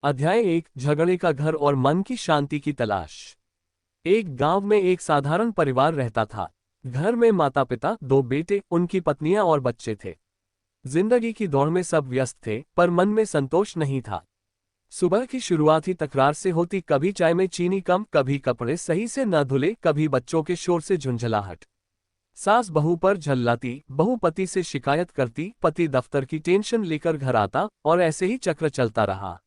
अध्याय 1 झगड़े का घर और मन की शांति की तलाश। एक गांव में एक साधारण परिवार रहता था। घर में माता पिता, दो बेटे, उनकी पत्नियां और बच्चे थे। जिंदगी की दौड़ में सब व्यस्त थे, पर मन में संतोष नहीं था। सुबह की शुरुआत ही तकरार से होती, कभी चाय में चीनी कम, कभी कपड़े सही से न धुले, कभी बच्चों के शोर से झुंझलाहट। सास बहू पर झल्लाती, बहू पति से शिकायत करती, पति दफ्तर की टेंशन लेकर घर आता, और ऐसे ही चक्र चलता रहा।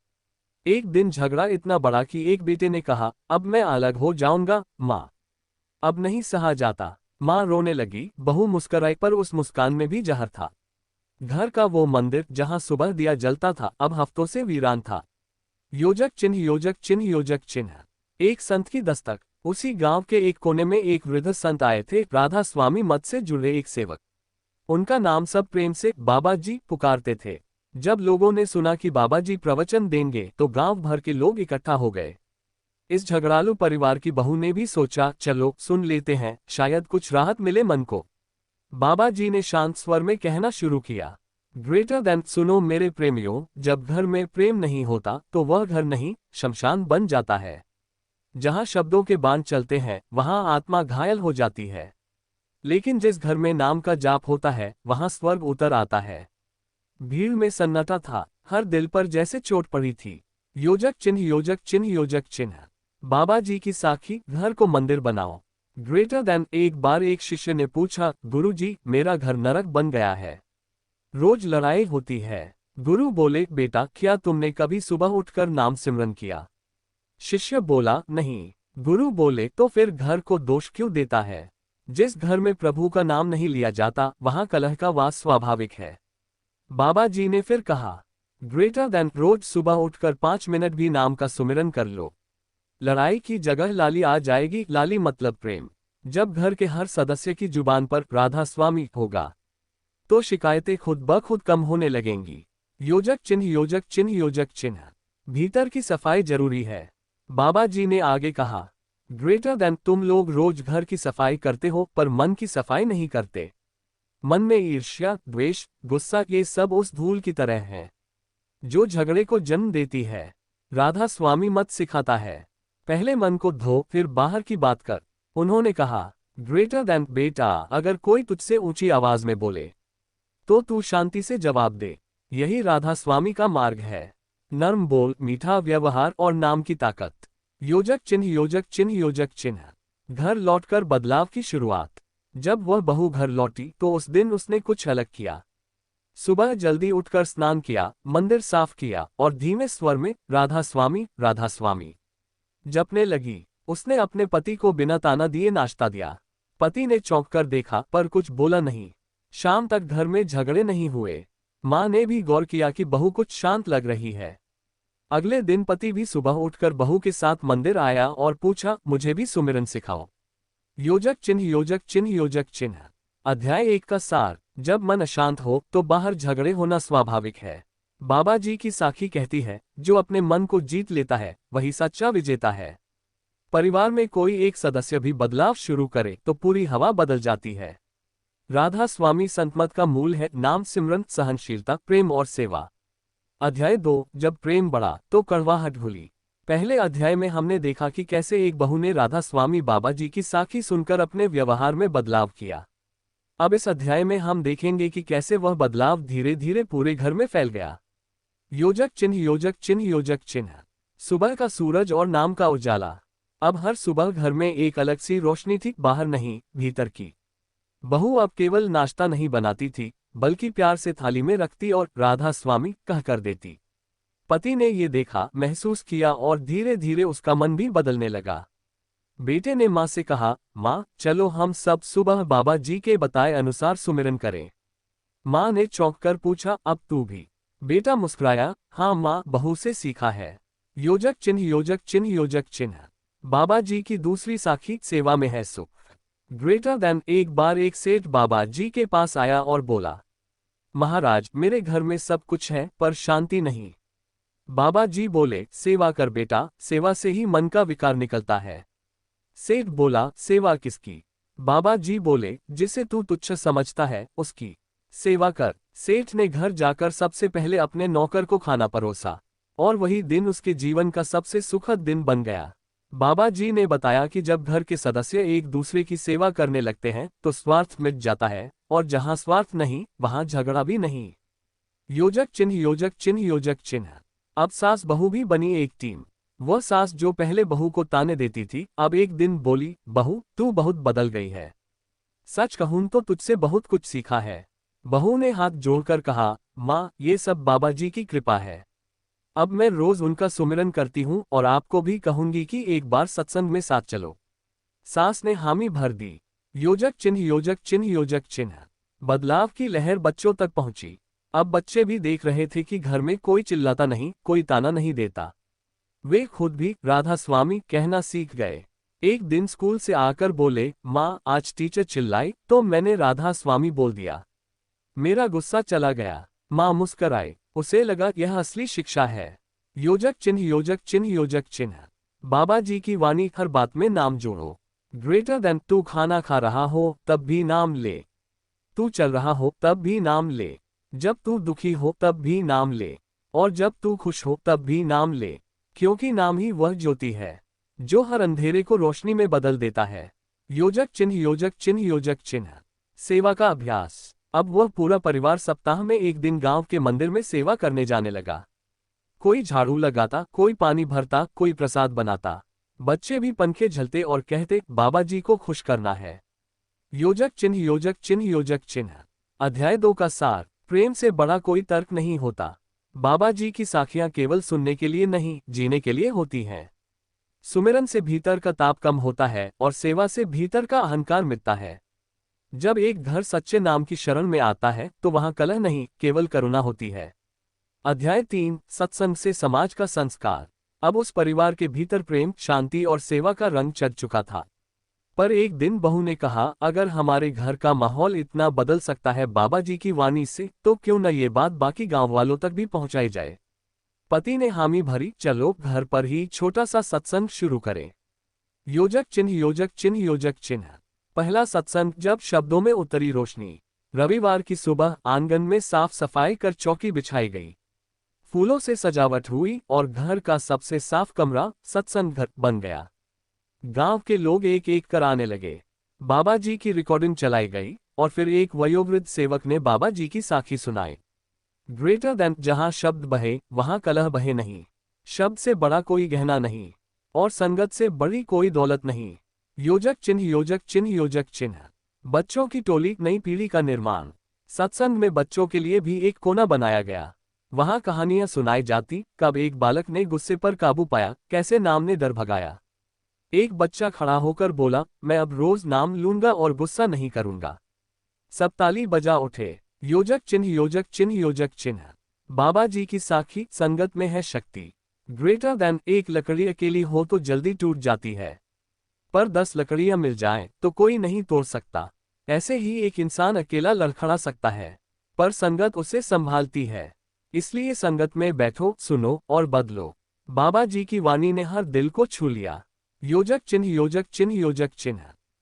एक दिन झगड़ा इतना बड़ा कि एक बेटे ने कहा, अब मैं अलग हो जाऊंगा माँ, अब नहीं सहा जाता। माँ रोने लगी, बहू मुस्कुराई, पर उस मुस्कान में भी जहर था। घर का वो मंदिर जहाँ सुबह दिया जलता था, अब हफ्तों से वीरान था। योजक चिन्ह, योजक चिन्ह, योजक चिन्ह। एक संत की दस्तक। उसी गांव के एक कोने में एक वृद्ध संत आए थे, राधा स्वामी मत से जुड़े एक सेवक। उनका नाम सब प्रेम से बाबा जी पुकारते थे। जब लोगों ने सुना कि बाबा जी प्रवचन देंगे, तो गांव भर के लोग इकट्ठा हो गए। इस झगड़ालू परिवार की बहू ने भी सोचा, चलो सुन लेते हैं, शायद कुछ राहत मिले मन को। बाबा जी ने शांत स्वर में कहना शुरू किया, ग्रेटर देन। सुनो मेरे प्रेमियों, जब घर में प्रेम नहीं होता तो वह घर नहीं, शमशान बन जाता है। जहां शब्दों के बाण चलते हैं, वहां आत्मा घायल हो जाती है। लेकिन जिस घर में नाम का जाप होता है, वहां स्वर्ग उतर आता है। भीड़ में सन्नाटा था, हर दिल पर जैसे चोट पड़ी थी। योजक चिन्ह, योजक चिन्ह, योजक चिन्ह। बाबा जी की साखी, घर को मंदिर बनाओ। Greater than. एक बार एक शिष्य ने पूछा, गुरु जी, मेरा घर नरक बन गया है, रोज लड़ाई होती है। गुरु बोले, बेटा, क्या तुमने कभी सुबह उठकर नाम सिमरन किया? शिष्य बोला, नहीं। गुरु बोले, तो फिर घर को दोष क्यों देता है? जिस घर में प्रभु का नाम नहीं लिया जाता, वहां कलह का वास स्वाभाविक है। बाबा जी ने फिर कहा, ग्रेटर देन। रोज सुबह उठकर 5 मिनट भी नाम का सुमिरन कर लो, लड़ाई की जगह लाली आ जाएगी। लाली मतलब प्रेम। जब घर के हर सदस्य की जुबान पर राधा स्वामी होगा, तो शिकायतें खुद ब खुद कम होने लगेंगी। योजक चिन्ह, योजक चिन्ह, योजक चिन्ह। भीतर की सफाई जरूरी है। बाबा जी ने आगे कहा, ग्रेटर देन। तुम लोग रोज घर की सफाई करते हो, पर मन की सफाई नहीं करते। मन में ईर्ष्या, द्वेष, गुस्सा, ये सब उस धूल की तरह हैं जो झगड़े को जन्म देती है। राधा स्वामी मत सिखाता है, पहले मन को धो, फिर बाहर की बात कर। उन्होंने कहा, ग्रेटर देन। बेटा, अगर कोई तुझसे ऊंची आवाज में बोले, तो तू शांति से जवाब दे। यही राधा स्वामी का मार्ग है। नर्म बोल, मीठा व्यवहार और नाम की ताकत। योजक चिन्ह, योजक चिन्ह, योजक चिन्ह। घर लौटकर बदलाव की शुरुआत। जब वह बहू घर लौटी, तो उस दिन उसने कुछ अलग किया। सुबह जल्दी उठकर स्नान किया, मंदिर साफ किया, और धीमे स्वर में राधा स्वामी, राधा स्वामी जपने लगी। उसने अपने पति को बिना ताना दिए नाश्ता दिया। पति ने चौंक कर देखा, पर कुछ बोला नहीं। शाम तक घर में झगड़े नहीं हुए। माँ ने भी गौर किया कि बहू कुछ शांत लग रही है। अगले दिन पति भी सुबह उठकर बहू के साथ मंदिर आया और पूछा, मुझे भी सुमिरन सिखाओ। योजक चिन्ह, योजक चिन्ह, योजक चिन्ह। अध्याय 1 का सार। जब मन अशांत हो, तो बाहर झगड़े होना स्वाभाविक है। बाबा जी की साखी कहती है, जो अपने मन को जीत लेता है, वही सच्चा विजेता है। परिवार में कोई एक सदस्य भी बदलाव शुरू करे, तो पूरी हवा बदल जाती है। राधा स्वामी संतमत का मूल है नाम सिमरन, सहनशीलता, प्रेम और सेवा। अध्याय 2। जब प्रेम बढ़ा, तो कड़वाहट भूली। पहले अध्याय में हमने देखा कि कैसे एक बहू ने राधा स्वामी बाबा जी की साखी सुनकर अपने व्यवहार में बदलाव किया। अब इस अध्याय में हम देखेंगे कि कैसे वह बदलाव धीरे धीरे पूरे घर में फैल गया। योजक चिन्ह, योजक चिन्ह, योजक चिन्ह। सुबह का सूरज और नाम का उजाला। अब हर सुबह घर में एक अलग सी रोशनी थी, बाहर नहीं, भीतर की। बहू अब केवल नाश्ता नहीं बनाती थी, बल्कि प्यार से थाली में रखती और राधा स्वामी कह कर देती। पति ने ये देखा, महसूस किया, और धीरे धीरे उसका मन भी बदलने लगा। बेटे ने माँ से कहा, माँ, चलो हम सब सुबह बाबा जी के बताए अनुसार सुमिरन करें। माँ ने चौंक कर पूछा, अब तू भी? बेटा मुस्कुराया, हाँ माँ, बहू से सीखा है। योजक चिन्ह, योजक चिन्ह, योजक चिन्ह। बाबा जी की दूसरी साखी, सेवा में है सुख। Greater than. एक बार एक सेठ बाबा जी के पास आया और बोला, महाराज, मेरे घर में सब कुछ है, पर शांति नहीं। बाबा जी बोले, सेवा कर बेटा, सेवा से ही मन का विकार निकलता है। सेठ बोला, सेवा किसकी? बाबा जी बोले, जिसे तू तुच्छ समझता है, उसकी सेवा कर। सेठ ने घर जाकर सबसे पहले अपने नौकर को खाना परोसा। और वही दिन उसके जीवन का सबसे सुखद दिन बन गया। बाबा जी ने बताया कि जब घर के सदस्य एक दूसरे की सेवा करने लगते हैं तो स्वार्थ मिट जाता है, और जहां स्वार्थ नहीं वहां झगड़ा भी नहीं। योजक चिन्ह योजक चिन्ह योजक चिन्ह। अब सास बहू भी बनी एक टीम। वह सास जो पहले बहू को ताने देती थी अब एक दिन बोली, बहू तू बहुत बदल गई है। सच कहूं तो तुझसे बहुत कुछ सीखा है। बहू ने हाथ जोड़कर कहा, माँ ये सब बाबा जी की कृपा है। अब मैं रोज उनका सुमिरन करती हूँ और आपको भी कहूंगी कि एक बार सत्संग में साथ चलो। सास ने हामी भर दी। योजक चिन्ह योजक चिन्ह योजक चिन्ह। बदलाव की लहर बच्चों तक पहुंची। अब बच्चे भी देख रहे थे कि घर में कोई चिल्लाता नहीं, कोई ताना नहीं देता। वे खुद भी राधा स्वामी कहना सीख गए। एक दिन स्कूल से आकर बोले, माँ आज टीचर चिल्लाई तो मैंने राधा स्वामी बोल दिया। मेरा गुस्सा चला गया। माँ मुस्कराए, उसे लगा यह असली शिक्षा है। योजक चिन्ह योजक चिन्ह योजक चिन्ह। बाबा जी की वाणी हर बात में नाम जोड़ो। ग्रेटर देन तू खाना खा रहा हो तब भी नाम ले, तू चल रहा हो तब भी नाम ले, जब तू दुखी हो तब भी नाम ले, और जब तू खुश हो तब भी नाम ले, क्योंकि नाम ही वह ज्योति है जो हर अंधेरे को रोशनी में बदल देता है। योजक चिन्ह योजक चिन्ह योजक चिन्ह। सेवा का अभ्यास। अब वह पूरा परिवार सप्ताह में एक दिन गांव के मंदिर में सेवा करने जाने लगा। कोई झाड़ू लगाता, कोई पानी भरता, कोई प्रसाद बनाता। बच्चे भी पंखे झलते और कहते, बाबा जी को खुश करना है। योजक चिन्ह योजक चिन्ह योजक चिन्ह। अध्याय 2 का सार। प्रेम से बड़ा कोई तर्क नहीं होता। बाबा जी की साखियां केवल सुनने के लिए नहीं, जीने के लिए होती हैं। सुमिरन से भीतर का ताप कम होता है और सेवा से भीतर का अहंकार मिटता है। जब एक घर सच्चे नाम की शरण में आता है तो वहां कलह नहीं, केवल करुणा होती है। अध्याय 3 सत्संग से समाज का संस्कार। अब उस परिवार के भीतर प्रेम, शांति और सेवा का रंग चढ़ चुका था। पर एक दिन बहू ने कहा, अगर हमारे घर का माहौल इतना बदल सकता है बाबा जी की वाणी से, तो क्यों न ये बात बाकी गांव वालों तक भी पहुंचाई जाए। पति ने हामी भरी, चलो घर पर ही छोटा सा सत्संग शुरू करें। योजक चिन्ह योजक चिन्ह योजक चिन्ह। पहला सत्संग। जब शब्दों में उतरी रोशनी। रविवार की सुबह आंगन में साफ सफाई कर चौकी बिछाई गई, फूलों से सजावट हुई और घर का सबसे साफ कमरा सत्संग घर बन गया। गांव के लोग एक एक कर आने लगे। बाबा जी की रिकॉर्डिंग चलाई गई और फिर एक वयोवृद्ध सेवक ने बाबा जी की साखी सुनाई। ग्रेटर देन, जहां शब्द बहे वहां कलह बहे नहीं, शब्द से बड़ा कोई गहना नहीं, और संगत से बड़ी कोई दौलत नहीं। योजक चिन्ह योजक चिन्ह योजक चिन्ह। बच्चों की टोली, नई पीढ़ी का निर्माण। सत्संग में बच्चों के लिए भी एक कोना बनाया गया। वहां कहानियां सुनाई जाती, कब एक बालक ने गुस्से पर काबू पाया, कैसे नाम ने डर भगाया। एक बच्चा खड़ा होकर बोला, मैं अब रोज नाम लूंगा और गुस्सा नहीं करूंगा। सब ताली बजा उठे। योजक चिन्ह योजक चिन्ह योजक चिन्ह। बाबा जी की साखी, संगत में है शक्ति। ग्रेटर देन, एक लकड़ी अकेली हो तो जल्दी टूट जाती है, पर 10 लकड़ियां मिल जाएं तो कोई नहीं तोड़ सकता। ऐसे ही एक इंसान अकेला लड़खड़ा सकता है, पर संगत उसे संभालती है। इसलिए संगत में बैठो, सुनो और बदलो। बाबा जी की वाणी ने हर दिल को छू लिया। योजक चिन्ह योजक चिन्ह योजक चिन्ह।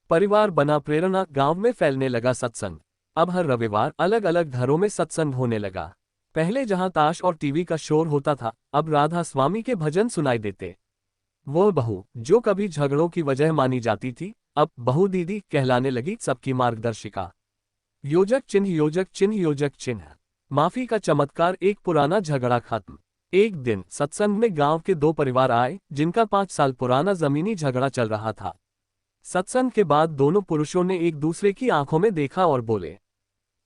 परिवार बना प्रेरणा। गांव में फैलने लगा सत्संग। अब हर रविवार अलग अलग घरों में सत्संग होने लगा। पहले जहां ताश और टीवी का शोर होता था, अब राधा स्वामी के भजन सुनाई देते। वो बहू जो कभी झगड़ों की वजह मानी जाती थी, अब बहू दीदी कहलाने लगी, सबकी मार्गदर्शिका। योजक चिन्ह योजक चिन्ह योजक चिन्ह। माफी का चमत्कार। एक पुराना झगड़ा खत्म। एक दिन सत्संग में गांव के 2 परिवार आए जिनका 5 साल पुराना जमीनी झगड़ा चल रहा था। सत्संग के बाद दोनों पुरुषों ने एक दूसरे की आंखों में देखा और बोले,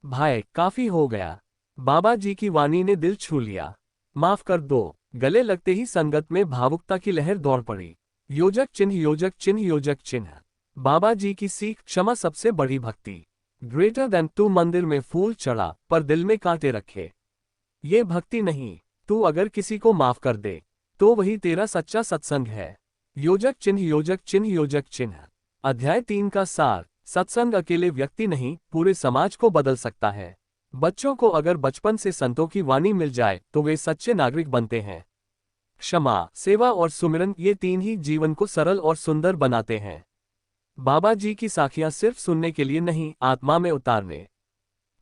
भाई काफी हो गया। बाबा जी की वाणी ने दिल छू लिया। माफ कर दो। गले लगते ही संगत में भावुकता की लहर दौड़ पड़ी। योजक चिन्ह योजक चिन्ह योजक चिन्ह। बाबा जी की सीख, क्षमा सबसे बड़ी भक्ति। ग्रेटर देन, तू मंदिर में फूल चढ़ा पर दिल में कांटे रखे, ये भक्ति नहीं। तू अगर किसी को माफ कर दे तो वही तेरा सच्चा सत्संग है। योजक चिन्ह योजक चिन्ह योजक चिन्ह। अध्याय 3 का सार। सत्संग अकेले व्यक्ति नहीं, पूरे समाज को बदल सकता है। बच्चों को अगर बचपन से संतों की वाणी मिल जाए तो वे सच्चे नागरिक बनते हैं। क्षमा, सेवा और सुमिरन, ये 3 ही जीवन को सरल और सुंदर बनाते हैं। बाबा जी की साखियां सिर्फ सुनने के लिए नहीं, आत्मा में उतारने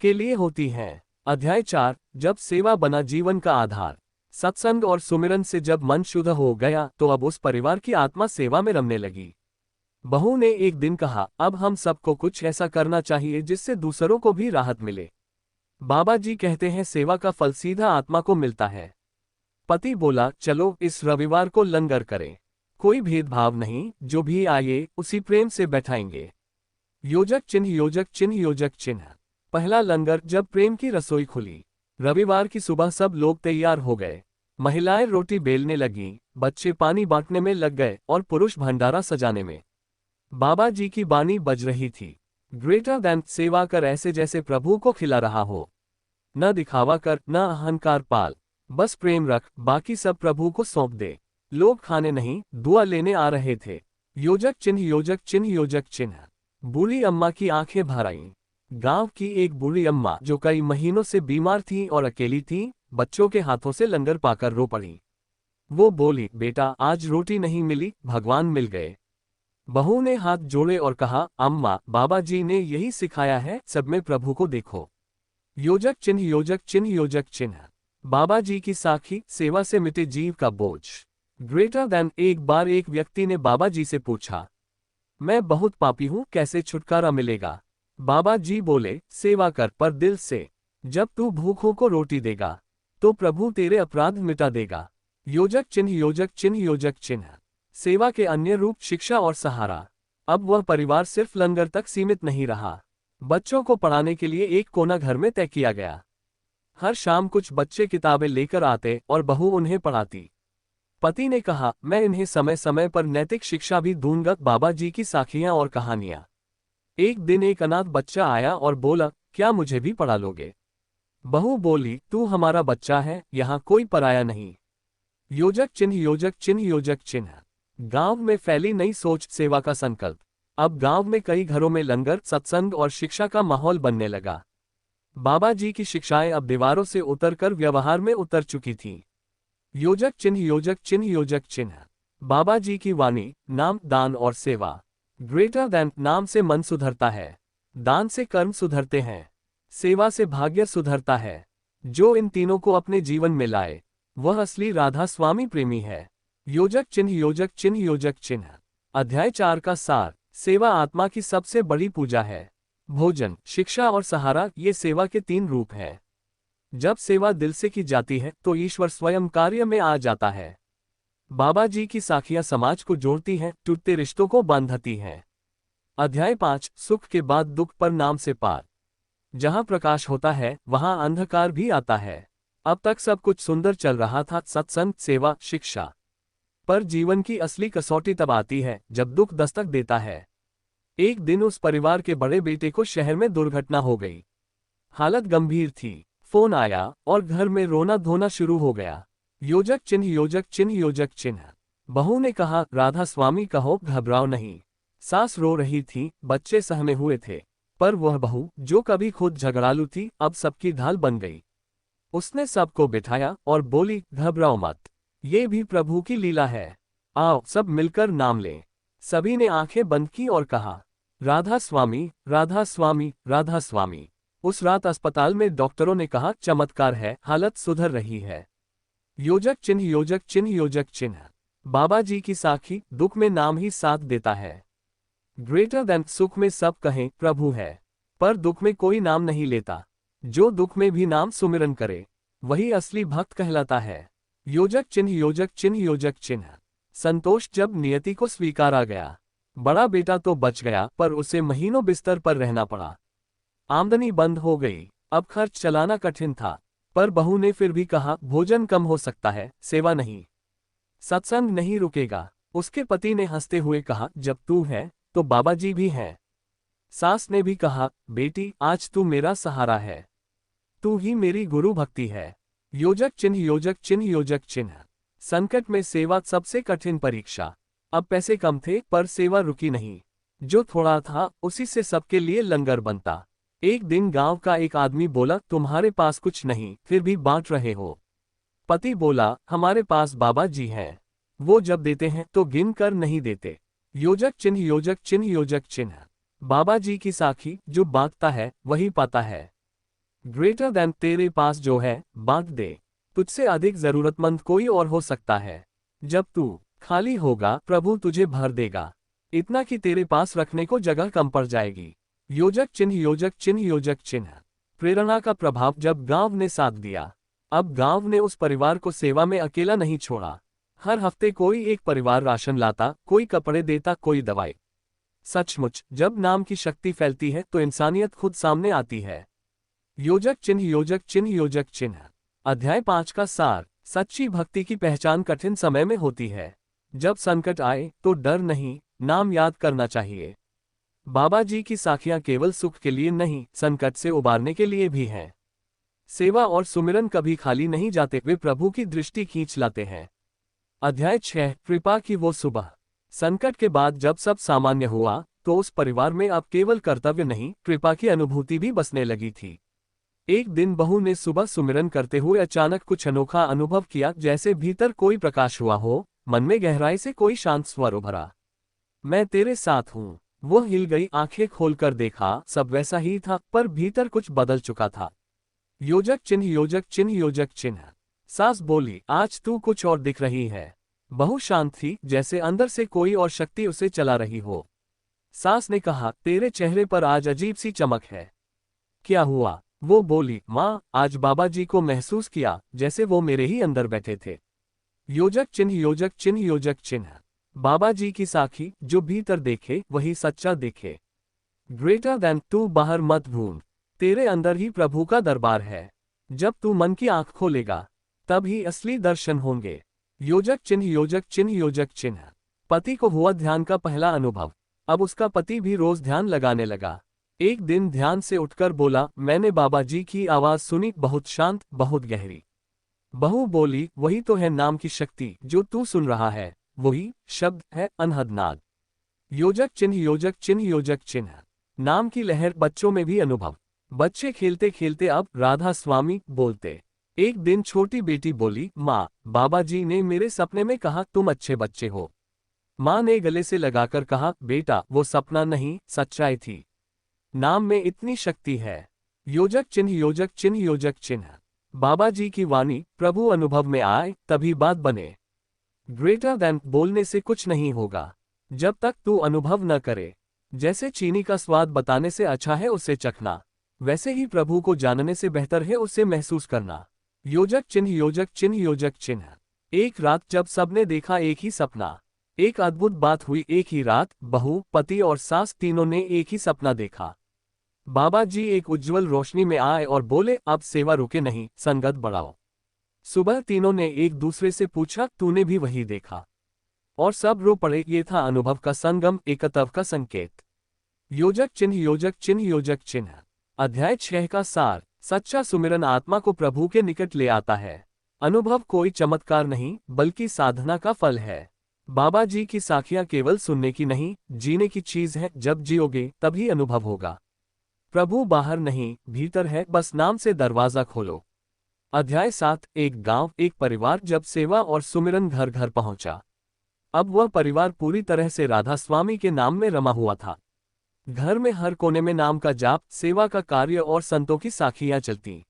के लिए होती हैं। अध्याय 4 जब सेवा बना जीवन का आधार। सत्संग और सुमिरन से जब मन शुद्ध हो गया तो अब उस परिवार की आत्मा सेवा में रमने लगी। बहू ने एक दिन कहा, अब हम सबको कुछ ऐसा करना चाहिए जिससे दूसरों को भी राहत मिले। बाबा जी कहते हैं सेवा का फल सीधा आत्मा को मिलता है। पति बोला, चलो इस रविवार को लंगर करें, कोई भेदभाव नहीं, जो भी आए उसी प्रेम से बैठाएंगे। योजक चिन्ह योजक चिन्ह योजक चिन्ह। पहला लंगर जब प्रेम की रसोई खुली। रविवार की सुबह सब लोग तैयार हो गए। महिलाएं रोटी बेलने लगीं, बच्चे पानी बांटने में लग गए और पुरुष भंडारा सजाने में। बाबा जी की बानी बज रही थी, ग्रेटर देन, सेवा कर ऐसे जैसे प्रभु को खिला रहा हो। न दिखावा कर, न अहंकार पाल, बस प्रेम रख, बाकी सब प्रभु को सौंप दे। लोग खाने नहीं, दुआ लेने आ रहे थे। योजक चिन्ह योजक चिन्ह योजक चिन्ह। बूढ़ी अम्मा की आंखें भर आईं। गांव की एक बूढ़ी अम्मा जो कई महीनों से बीमार थी और अकेली थी, बच्चों के हाथों से लंगर पाकर रो पड़ी। वो बोली, बेटा आज रोटी नहीं मिली, भगवान मिल गए। बहू ने हाथ जोड़े और कहा, अम्मा बाबा जी ने यही सिखाया है, सब में प्रभु को देखो। योजक चिन्ह योजक चिन्ह योजक चिन्ह। बाबा जी की साखी, सेवा से मिटे जीव का बोझ। ग्रेटर देन, एक बार एक व्यक्ति ने बाबा जी से पूछा, मैं बहुत पापी हूं, कैसे छुटकारा मिलेगा? बाबा जी बोले, सेवा कर पर दिल से। जब तू भूखों को रोटी देगा तो प्रभु तेरे अपराध मिटा देगा। योजक चिन्ह योजक चिन्ह योजक चिन्ह। सेवा के अन्य रूप, शिक्षा और सहारा। अब वह परिवार सिर्फ लंगर तक सीमित नहीं रहा। बच्चों को पढ़ाने के लिए एक कोना घर में तय किया गया। हर शाम कुछ बच्चे किताबें लेकर आते और बहू उन्हें पढ़ाती। पति ने कहा, मैं इन्हें समय समय पर नैतिक शिक्षा भी दूंगा। बाबा जी की साखियां और कहानियां। एक दिन एक अनाथ बच्चा आया और बोला, क्या मुझे भी पढ़ा लोगे? बहू बोली, तू हमारा बच्चा है, यहाँ कोई पराया नहीं। योजक चिन्ह योजक चिन्ह योजक चिन्ह। गांव में फैली नई सोच, सेवा का संकल्प। अब गांव में कई घरों में लंगर, सत्संग और शिक्षा का माहौल बनने लगा। बाबा जी की शिक्षाएं अब दीवारों से उतरकर व्यवहार में उतर चुकी थीं। योजक चिन्ह योजक चिन्ह योजक चिन्ह। बाबा जी की वाणी, नाम, दान और सेवा। ग्रेटर देन, नाम से मन सुधरता है, दान से कर्म सुधरते हैं, सेवा से भाग्य सुधरता है। जो इन तीनों को अपने जीवन में लाए वह असली राधा स्वामी प्रेमी है। योजक चिन्ह योजक चिन्ह योजक चिन्ह। अध्याय 4 का सार, सेवा आत्मा की सबसे बड़ी पूजा है। भोजन, शिक्षा और सहारा, ये सेवा के 3 रूप हैं। जब सेवा दिल से की जाती है तो ईश्वर स्वयं कार्य में आ जाता है। बाबा जी की साखियां समाज को जोड़ती हैं, टूटते रिश्तों को बांधती हैं। अध्याय 5, सुख के बाद दुख पर, नाम से पार। जहां प्रकाश होता है वहां अंधकार भी आता है। अब तक सब कुछ सुंदर चल रहा था, सत्संग, सेवा, शिक्षा। पर जीवन की असली कसौटी तब आती है जब दुख दस्तक देता है। एक दिन उस परिवार के बड़े बेटे को शहर में दुर्घटना हो गई। हालत गंभीर थी। फोन आया और घर में रोना धोना शुरू हो गया। योजक चिन्ह योजक चिन्ह योजक चिन्ह। बहू ने कहा, राधा स्वामी कहो, घबराओ नहीं। सास रो रही थी, बच्चे सहमे हुए थे, पर वह बहू जो कभी खुद झगड़ालू थी अब सबकी ढाल बन गई। उसने सबको बिठाया और बोली, घबराओ मत, ये भी प्रभु की लीला है, आओ सब मिलकर नाम लें। सभी ने आंखें बंद की और कहा, राधा स्वामी, राधा स्वामी, राधा स्वामी। उस रात अस्पताल में डॉक्टरों ने कहा, चमत्कार है, हालत सुधर रही है। योजक चिन्ह योजक चिन्ह योजक चिन्ह। बाबा जी की साखी, दुख में नाम ही साथ देता है। ग्रेटर देन, सुख में सब कहें प्रभु है, पर दुख में कोई नाम नहीं लेता। जो दुख में भी नाम सुमिरन करे वही असली भक्त कहलाता है। योजक चिन्ह योजक चिन्ह योजक चिन्ह। संतोष, जब नियति को स्वीकारा गया। बड़ा बेटा तो बच गया पर उसे महीनों बिस्तर पर रहना पड़ा। आमदनी बंद हो गई, अब खर्च चलाना कठिन था, पर बहू ने फिर भी कहा, भोजन कम हो सकता है, सेवा नहीं, सत्संग नहीं रुकेगा। उसके पति ने हंसते हुए कहा, जब तू है तो बाबा जी भी हैं। सास ने भी कहा, बेटी आज तू मेरा सहारा है, तू ही मेरी गुरु भक्ति है। योजक चिन्ह योजक चिन्ह योजक चिन्ह। संकट में सेवा सबसे कठिन परीक्षा। अब पैसे कम थे पर सेवा रुकी नहीं। जो थोड़ा था उसी से सबके लिए लंगर बनता। एक दिन गांव का एक आदमी बोला, तुम्हारे पास कुछ नहीं फिर भी बांट रहे हो। पति बोला, हमारे पास बाबा जी हैं, वो जब देते हैं तो गिन कर नहीं देते। योजक चिन्ह योजक चिन्ह योजक चिन्ह। बाबा जी की साखी, जो बांटता है वही पाता है। ग्रेटर देन, तेरे पास जो है बांट दे, तुझसे अधिक जरूरतमंद कोई और हो सकता है। जब तू खाली होगा प्रभु तुझे भर देगा, इतना कि तेरे पास रखने को जगह कम पड़ जाएगी। योजक चिन्ह योजक चिन्ह योजक चिन्ह। प्रेरणा का प्रभाव। जब गांव ने साथ दिया, अब गांव ने उस परिवार को सेवा में अकेला नहीं छोड़ा। हर हफ्ते कोई एक परिवार राशन लाता, कोई कपड़े देता, कोई दवाई। सचमुच जब नाम की शक्ति फैलती है तो इंसानियत खुद सामने आती है। योजक चिन्ह योजक चिन्ह योजक चिन्ह। अध्याय 5 का सार। सच्ची भक्ति की पहचान कठिन समय में होती है। जब संकट आए तो डर नहीं, नाम याद करना चाहिए। बाबा जी की साखियां केवल सुख के लिए नहीं, संकट से उबारने के लिए भी हैं। सेवा और सुमिरन कभी खाली नहीं जाते, वे प्रभु की दृष्टि खींच लाते हैं। अध्याय 6। कृपा की वो सुबह। संकट के बाद जब सब सामान्य हुआ तो उस परिवार में अब केवल कर्तव्य नहीं, कृपा की अनुभूति भी बसने लगी थी। एक दिन बहू ने सुबह सुमिरन करते हुए अचानक कुछ अनोखा अनुभव किया, जैसे भीतर कोई प्रकाश हुआ हो, मन में गहराई से कोई शांत स्वर उभरा। मैं तेरे साथ हूँ। वो हिल गई, आंखें खोलकर देखा, सब वैसा ही था, पर भीतर कुछ बदल चुका था। योजक चिन्ह योजक चिन्ह योजक चिन्ह। सास बोली, आज तू कुछ और दिख रही है। बहू शांत थी, जैसे अंदर से कोई और शक्ति उसे चला रही हो। सास ने कहा, तेरे चेहरे पर आज अजीब सी चमक है। क्या हुआ? वो बोली, माँ, आज बाबा जी को महसूस किया जैसे वो मेरे ही अंदर बैठे थे। योजक चिन्ह योजक चिन्ह योजक चिन्ह। बाबा जी की साखी, जो भीतर देखे वही सच्चा देखे। ग्रेटर देन तू बाहर मत ढूंढ, तेरे अंदर ही प्रभु का दरबार है। जब तू मन की आंख खोलेगा तब ही असली दर्शन होंगे। योजक चिन्ह योजक चिन्ह योजक चिन्ह। पति को हुआ ध्यान का पहला अनुभव। अब उसका पति भी रोज ध्यान लगाने लगा। एक दिन ध्यान से उठकर बोला, मैंने बाबा जी की आवाज सुनी, बहुत शांत, बहुत गहरी। बहू बोली, वही तो है नाम की शक्ति जो तू सुन रहा है, वही शब्द है, अनहद नाद। योजक चिन्ह योजक चिन्ह योजक चिन्ह। नाम की लहर। बच्चों में भी अनुभव। बच्चे खेलते खेलते अब राधा स्वामी बोलते। एक दिन छोटी बेटी बोली, माँ, बाबा जी ने मेरे सपने में कहा तुम अच्छे बच्चे हो। माँ ने गले से लगाकर कहा, बेटा वो सपना नहीं, सच्चाई थी। नाम में इतनी शक्ति है। योजक चिन्ह योजक चिन्ह योजक चिन्ह। बाबा जी की वाणी। प्रभु अनुभव में आए तभी बात बने। ग्रेटर देन बोलने से कुछ नहीं होगा जब तक तू अनुभव न करे। जैसे चीनी का स्वाद बताने से अच्छा है उसे चखना, वैसे ही प्रभु को जानने से बेहतर है उसे महसूस करना। योजक चिन्ह योजक चिन्ह योजक चिन्ह। एक रात जब सबने देखा एक ही सपना, एक अद्भुत बात हुई। एक ही रात बहू, पति और सास तीनों ने एक ही सपना देखा। बाबा जी एक उज्जवल रोशनी में आए और बोले, अब सेवा रुके नहीं, संगत बढ़ाओ। सुबह तीनों ने एक दूसरे से पूछा, तूने भी वही देखा? और सब रो पड़े। ये था अनुभव का संगम, एकत्व का संकेत। योजक चिन्ह योजक चिन्ह योजक चिन्ह। अध्याय 6 का सार। सच्चा सुमिरन आत्मा को प्रभु के निकट ले आता है। अनुभव कोई चमत्कार नहीं, बल्कि साधना का फल है। बाबा जी की साखियां केवल सुनने की नहीं, जीने की चीज है। जब जियोगे तभी अनुभव होगा। प्रभु बाहर नहीं, भीतर है, बस नाम से दरवाजा खोलो। अध्याय 7। एक गांव, एक परिवार। जब सेवा और सुमिरन घर घर पहुंचा, अब वह परिवार पूरी तरह से राधा स्वामी के नाम में रमा हुआ था। घर में हर कोने में नाम का जाप, सेवा का कार्य और संतों की साखियां चलती।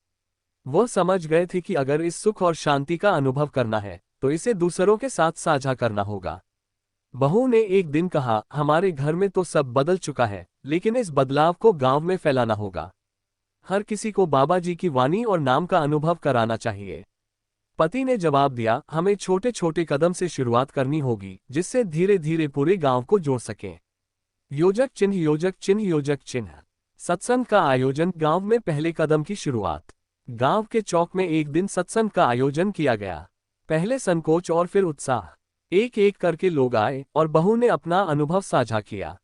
वह समझ गए थे कि अगर इस सुख और शांति का अनुभव करना है तो इसे दूसरों के साथ साझा करना होगा। बहू ने एक दिन कहा, हमारे घर में तो सब बदल चुका है, लेकिन इस बदलाव को गांव में फैलाना होगा। हर किसी को बाबा जी की वाणी और नाम का अनुभव कराना चाहिए। पति ने जवाब दिया, हमें छोटे छोटे कदम से शुरुआत करनी होगी, जिससे धीरे धीरे पूरे गांव को जोड़ सकें। योजक चिन्ह योजक चिन्ह योजक चिन्ह। सत्संग का आयोजन। गांव में पहले कदम की शुरुआत। गांव के चौक में एक दिन सत्संग का आयोजन किया गया। पहले संकोच और फिर उत्साह। एक एक करके लोग आए और बहू ने अपना अनुभव साझा किया।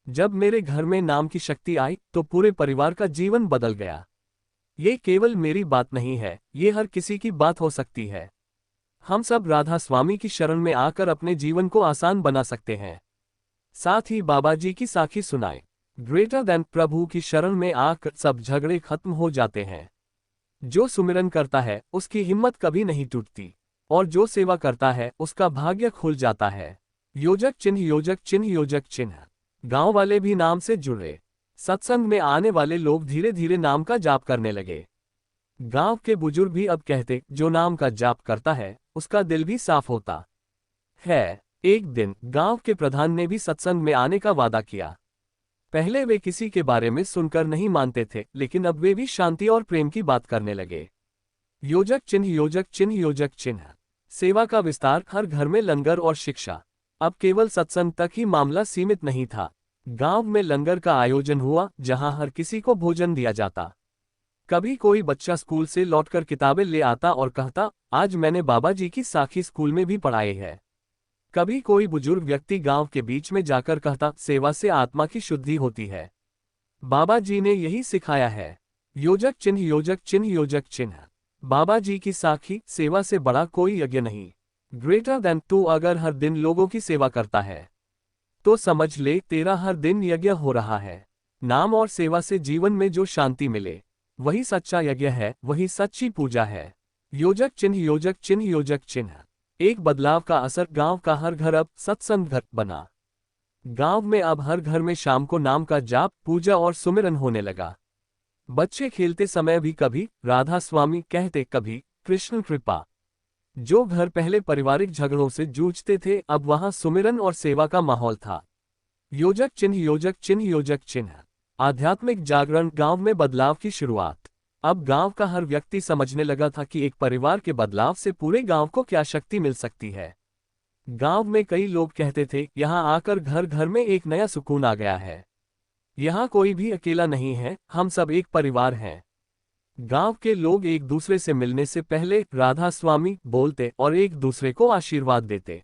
जब मेरे घर में नाम की शक्ति आई तो पूरे परिवार का जीवन बदल गया। ये केवल मेरी बात नहीं है, ये हर किसी की बात हो सकती है। हम सब राधा स्वामी की शरण में आकर अपने जीवन को आसान बना सकते हैं। साथ ही बाबा जी की साखी सुनाए। ग्रेटर देन प्रभु की शरण में आकर सब झगड़े खत्म हो जाते हैं। जो सुमिरन करता है उसकी हिम्मत कभी नहीं टूटती, और जो सेवा करता है उसका भाग्य खुल जाता है। योजक चिन्ह योजक चिन्ह योजक चिन्ह। गांव वाले भी नाम से जुड़े। सत्संग में आने वाले लोग धीरे धीरे नाम का जाप करने लगे। गांव के बुजुर्ग भी अब कहते, जो नाम का जाप करता है उसका दिल भी साफ होता है। एक दिन गांव के प्रधान ने भी सत्संग में आने का वादा किया। पहले वे किसी के बारे में सुनकर नहीं मानते थे, लेकिन अब वे भी शांति और प्रेम की बात करने लगे। योजक चिन्ह, योजक चिन्ह, योजक चिन्ह। सेवा का विस्तार, हर घर में लंगर और शिक्षा। अब केवल सत्संग तक ही मामला सीमित नहीं था। गांव में लंगर का आयोजन हुआ, जहां हर किसी को भोजन दिया जाता। कभी कोई बच्चा स्कूल से लौटकर किताबें ले आता और कहता, आज मैंने बाबा जी की साखी स्कूल में भी पढ़ाई है। कभी कोई बुजुर्ग व्यक्ति गांव के बीच में जाकर कहता, सेवा से आत्मा की शुद्धि होती है, बाबा जी ने यही सिखाया है। योजक चिन्ह, योजक चिन्ह, योजक चिन्ह। बाबा जी की साखी, सेवा से बड़ा कोई यज्ञ नहीं। Greater than. तू अगर हर दिन लोगों की सेवा करता है तो समझ ले, तेरा हर दिन यज्ञ हो रहा है। नाम और सेवा से जीवन में जो शांति मिले, वही सच्चा यज्ञ है, वही सच्ची पूजा है। योजक चिन्ह, योजक चिन्ह, योजक चिन्ह। एक बदलाव का असर, गांव का हर घर अब सत्संग घर बना। गांव में अब हर घर में शाम को नाम का जाप, पूजा और सुमिरन होने लगा। बच्चे खेलते समय भी कभी राधा स्वामी कहते, कभी कृष्ण कृपा। जो घर पहले पारिवारिक झगड़ों से जूझते थे, अब वहां सुमिरन और सेवा का माहौल था। योजक चिन्ह, योजक चिन्ह, योजक चिन्ह। आध्यात्मिक जागरण, गांव में बदलाव की शुरुआत। अब गांव का हर व्यक्ति समझने लगा था कि एक परिवार के बदलाव से पूरे गांव को क्या शक्ति मिल सकती है। गांव में कई लोग कहते थे, यहां आकर घर घर में एक नया सुकून आ गया है। यहां कोई भी अकेला नहीं है, हम सब एक परिवार हैं। गांव के लोग एक दूसरे से मिलने से पहले राधा स्वामी बोलते और एक दूसरे को आशीर्वाद देते।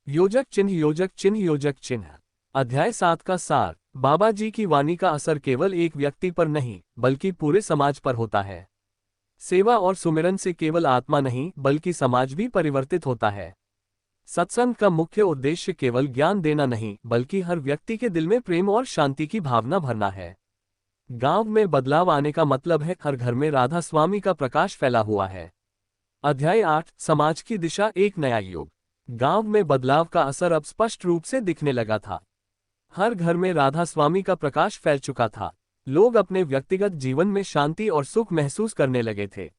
योजक चिन्ह, योजक चिन्ह, योजक चिन्ह। अध्याय 7 का सार। बाबा जी की वाणी का असर केवल एक व्यक्ति पर नहीं, बल्कि पूरे समाज पर होता है। सेवा और सुमिरन से केवल आत्मा नहीं, बल्कि समाज भी परिवर्तित होता है। सत्संग का मुख्य उद्देश्य केवल ज्ञान देना नहीं, बल्कि हर व्यक्ति के दिल में प्रेम और शांति की भावना भरना है। गांव में बदलाव आने का मतलब है, हर घर में राधा स्वामी का प्रकाश फैला हुआ है। अध्याय 8, समाज की दिशा, एक नया युग। गांव में बदलाव का असर अब स्पष्ट रूप से दिखने लगा था। हर घर में राधा स्वामी का प्रकाश फैल चुका था। लोग अपने व्यक्तिगत जीवन में शांति और सुख महसूस करने लगे थे।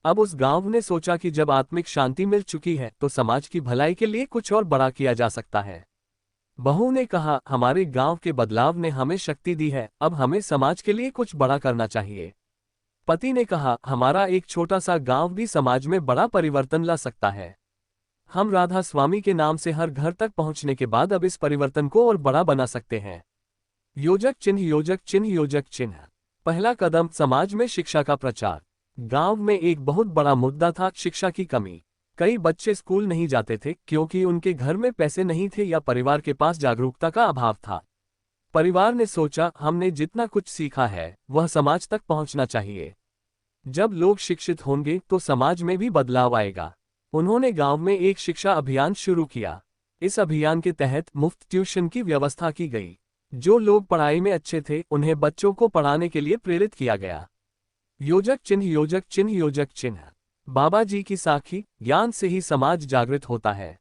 अब उस गांव ने सोचा कि जब आत्मिक शांति मिल चुकी है, तो समाज की भलाई के लिए कुछ और बड़ा किया जा सकता है। बहू ने कहा, हमारे गांव के बदलाव ने हमें शक्ति दी है, अब हमें समाज के लिए कुछ बड़ा करना चाहिए। पति ने कहा, हमारा एक छोटा सा गांव भी समाज में बड़ा परिवर्तन ला सकता है। हम राधा स्वामी के नाम से हर घर तक पहुंचने के बाद अब इस परिवर्तन को और बड़ा बना सकते हैं। योजक चिन्ह, योजक चिन्ह, योजक चिन्ह। पहला कदम, समाज में शिक्षा का प्रचार। गांव में एक बहुत बड़ा मुद्दा था, शिक्षा की कमी। कई बच्चे स्कूल नहीं जाते थे, क्योंकि उनके घर में पैसे नहीं थे या परिवार के पास जागरूकता का अभाव था। परिवार ने सोचा, हमने जितना कुछ सीखा है वह समाज तक पहुंचना चाहिए। जब लोग शिक्षित होंगे तो समाज में भी बदलाव आएगा। उन्होंने गांव में एक शिक्षा अभियान शुरू किया। इस अभियान के तहत मुफ्त ट्यूशन की व्यवस्था की गई। जो लोग पढ़ाई में अच्छे थे, उन्हें बच्चों को पढ़ाने के लिए प्रेरित किया गया। योजक चिन्ह, योजक चिन्ह, योजक चिन्ह। बाबा जी की साखी, ज्ञान से ही समाज जागृत होता है।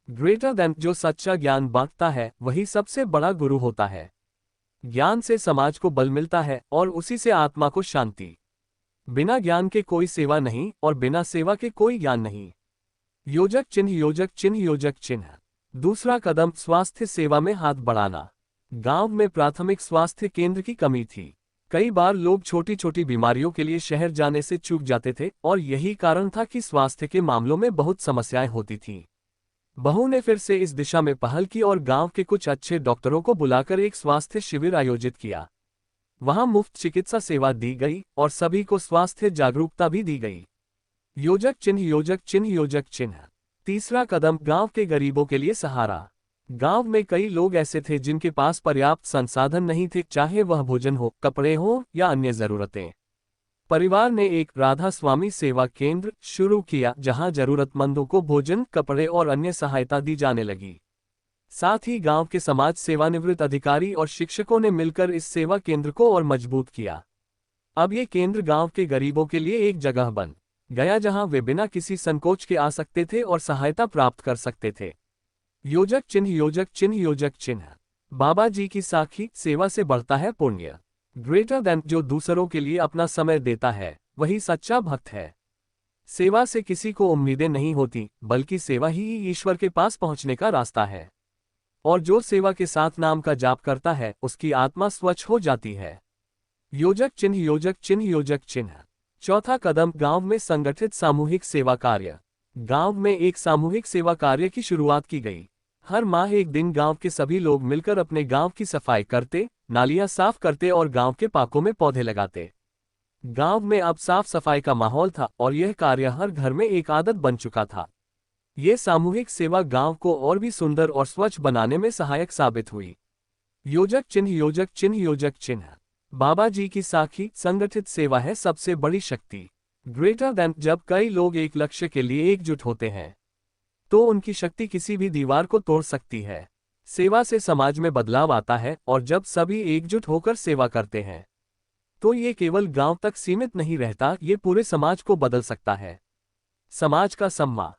Greater than. जो सच्चा ज्ञान बांटता है वही सबसे बड़ा गुरु होता है। ज्ञान से समाज को बल मिलता है और उसी से आत्मा को शांति। बिना ज्ञान के कोई सेवा नहीं और बिना सेवा के कोई ज्ञान नहीं। योजक चिन्ह, योजक चिन्ह, योजक चिन्ह। दूसरा कदम, स्वास्थ्य सेवा में हाथ बढ़ाना। गांव में प्राथमिक स्वास्थ्य केंद्र की कमी थी। कई बार लोग छोटी छोटी बीमारियों के लिए शहर जाने से चूक जाते थे और यही कारण था कि स्वास्थ्य के मामलों में बहुत समस्याएं होती थीं। बहू ने फिर से इस दिशा में पहल की और गांव के कुछ अच्छे डॉक्टरों को बुलाकर एक स्वास्थ्य शिविर आयोजित किया। वहां मुफ्त चिकित्सा सेवा दी गई और सभी को स्वास्थ्य जागरूकता भी दी गई। योजक चिन्ह, योजक चिन्ह, योजक चिन्ह। तीसरा कदम, गांव के गरीबों के लिए सहारा। गांव में कई लोग ऐसे थे जिनके पास पर्याप्त संसाधन नहीं थे, चाहे वह भोजन हो, कपड़े हो या अन्य जरूरतें। परिवार ने एक राधा स्वामी सेवा केंद्र शुरू किया, जहां जरूरतमंदों को भोजन, कपड़े और अन्य सहायता दी जाने लगी। साथ ही गांव के समाज सेवानिवृत्त अधिकारी और शिक्षकों ने मिलकर इस सेवा केंद्र को और मजबूत किया। अब ये केंद्र गांव के गरीबों के लिए एक जगह बन गया, जहां वे बिना किसी संकोच के आ सकते थे और सहायता प्राप्त कर सकते थे। योजक चिन्ह, योजक चिन्ह, योजक चिन्ह। बाबा जी की साखी, सेवा से बढ़ता है पुण्य। Greater than. जो दूसरों के लिए अपना समय देता है वही सच्चा भक्त है। सेवा से किसी को उम्मीदें नहीं होती, बल्कि सेवा ही ईश्वर के पास पहुंचने का रास्ता है। और जो सेवा के साथ नाम का जाप करता है, उसकी आत्मा स्वच्छ हो जाती है। योजक चिन्ह, योजक चिन्ह, योजक चिन्ह। चौथा कदम, गांव में संगठित सामूहिक सेवा कार्य। गांव में एक सामूहिक सेवा कार्य की शुरुआत की गई। हर माह एक दिन गांव के सभी लोग मिलकर अपने गांव की सफाई करते, नालियां साफ करते और गांव के पार्कों में पौधे लगाते। गांव में अब साफ सफाई का माहौल था और यह कार्य हर घर में एक आदत बन चुका था। ये सामूहिक सेवा गांव को और भी सुंदर और स्वच्छ बनाने में सहायक साबित हुई। योजक चिन्ह, योजक चिन्ह, योजक चिन्ह। बाबा जी की साखी, संगठित सेवा है सबसे बड़ी शक्ति। ग्रेटर देन, जब कई लोग एक लक्ष्य के लिए एकजुट होते हैं तो उनकी शक्ति किसी भी दीवार को तोड़ सकती है। सेवा से समाज में बदलाव आता है और जब सभी एकजुट होकर सेवा करते हैं तो ये केवल गांव तक सीमित नहीं रहता, ये पूरे समाज को बदल सकता है। समाज का सम्मान।